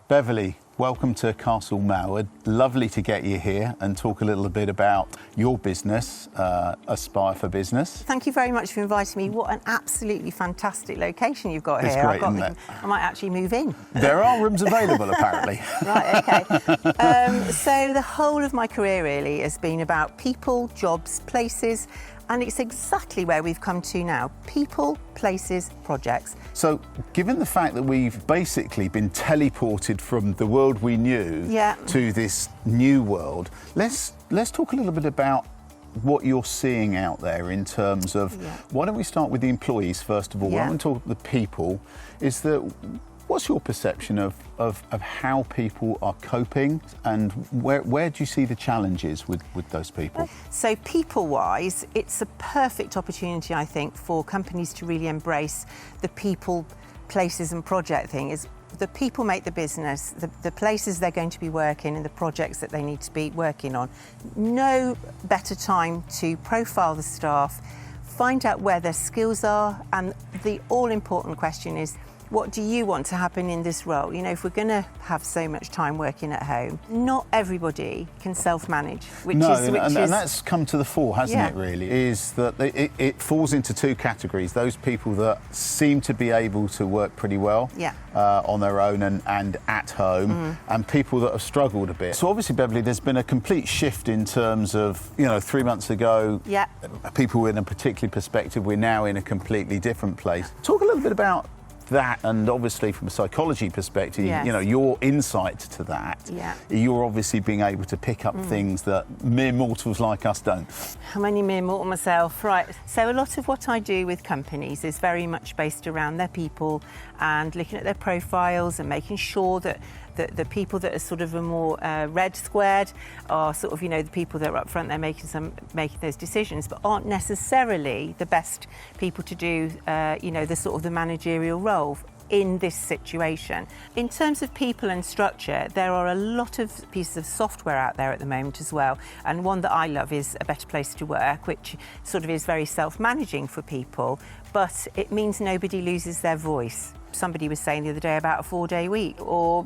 Beverley, welcome to Castle Malwood. Lovely to get you here and talk a little bit about your business, Aspire for Business. Thank you very much for inviting me. What an absolutely fantastic location you've got It's here. great, isn't it? I might actually move in. There are rooms available, apparently. Right, okay. So the whole of my career really has been about people, jobs, places, and it's exactly where we've come to now. People, places, projects. So, given the fact that we've basically been teleported from the world we knew to this new world, let's talk a little bit about what you're seeing out there in terms of, why don't we start with the employees first of all? Why don't we talk the people? What's your perception of how people are coping, and where do you see the challenges with those people? So people-wise, it's a perfect opportunity, I think, for companies to really embrace the people, places and project thing. Is the people make the business, the places they're going to be working and the projects that they need to be working on. No better time to profile the staff, find out where their skills are, and the all-important question is, what do you want to happen in this role? You know, if we're going to have so much time working at home, not everybody can self-manage, which is... And that's come to the fore, hasn't it, really, is that it falls into two categories. Those people that seem to be able to work pretty well on their own and at home, and people that have struggled a bit. So obviously, Beverley, there's been a complete shift in terms of, 3 months ago, people were in a particular perspective, we're now in a completely different place. Talk a little bit about that, and obviously from a psychology perspective, your insight to that, you're obviously being able to pick up things that mere mortals like us don't. I'm only mere mortal myself, right. So a lot of what I do with companies is very much based around their people and looking at their profiles and making sure that the people that are sort of a more red squared are sort of, the people that are up front, they're making those decisions, but aren't necessarily the best people to do, the sort of the managerial role in this situation. In terms of people and structure, there are a lot of pieces of software out there at the moment as well, and one that I love is A Better Place to Work, which sort of is very self-managing for people, but it means nobody loses their voice. Somebody was saying the other day about a 4-day week, or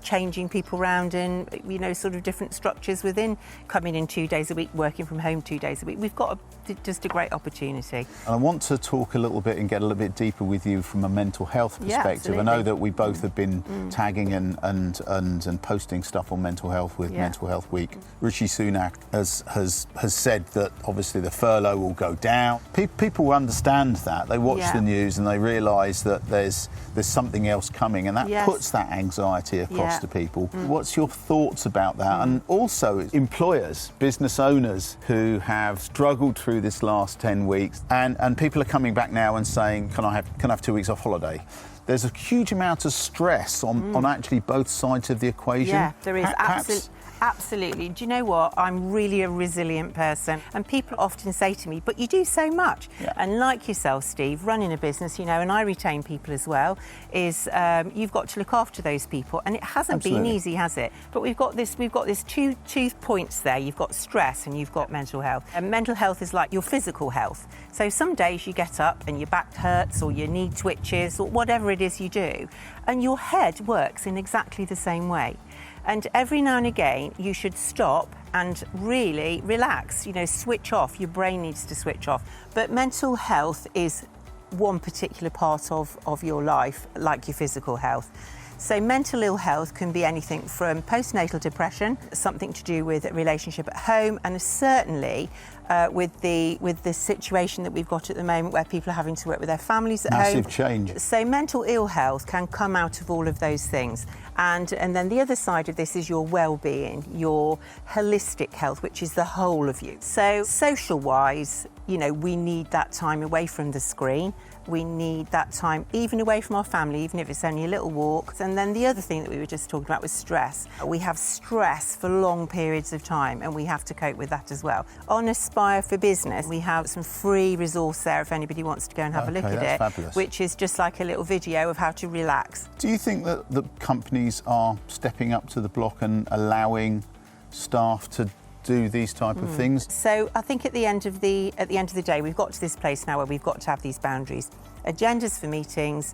changing people around in, sort of different structures within, coming in 2 days a week, working from home 2 days a week. We've got just a great opportunity. And I want to talk a little bit and get a little bit deeper with you from a mental health perspective. I know that we both have been tagging and posting stuff on mental health with Mental Health Week. Rishi Sunak has said that obviously the furlough will go down. People understand that. They watch the news and they realise that there's something else coming, and that puts that anxiety across to people. What's your thoughts about that? And also employers, business owners who have struggled through this last 10 weeks, and people are coming back now and saying, can I have 2 weeks off holiday? There's a huge amount of stress on actually both sides of the equation. Yeah, there is. Absolutely. Do you know what? I'm really a resilient person, and people often say to me, but you do so much. And like yourself, Steve, running a business, and I retain people as well, is you've got to look after those people, and it hasn't been easy, has it? But we've got this two points there. You've got stress and you've got mental health. And mental health is like your physical health. So some days you get up and your back hurts or your knee twitches or whatever it is you do, and your head works in exactly the same way. And every now and again, you should stop and really relax, switch off. Your brain needs to switch off. But mental health is one particular part of your life, like your physical health. So mental ill health can be anything from postnatal depression, something to do with a relationship at home, and certainly with the situation that we've got at the moment where people are having to work with their families at home. Massive change. So mental ill health can come out of all of those things. And then the other side of this is your well-being, your holistic health, which is the whole of you. So social-wise, we need that time away from the screen. We need that time even away from our family, even if it's only a little walk. And then the other thing that we were just talking about was stress. We have stress for long periods of time, and we have to cope with that as well. On Aspire for Business, we have some free resource there if anybody wants to go and have a look at it, fabulous. Which is just like a little video of how to relax. Do you think that the companies are stepping up to the block and allowing staff to do these type of things? So I think at the end of the day, we've got to this place now where we've got to have these boundaries. Agendas for meetings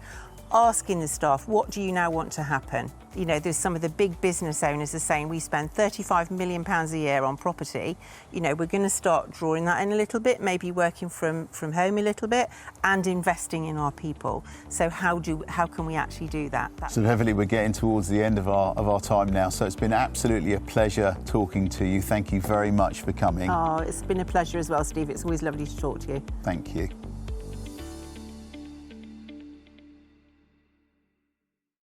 asking the staff, what do you now want to happen? You know, there's some of the big business owners are saying we spend £35 million a year on property. You know, we're going to start drawing that in a little bit, maybe working from home a little bit and investing in our people. So how can we actually do that? So Beverley, we're getting towards the end of our time now. So it's been absolutely a pleasure talking to you. Thank you very much for coming. Oh, it's been a pleasure as well, Steve. It's always lovely to talk to you. Thank you.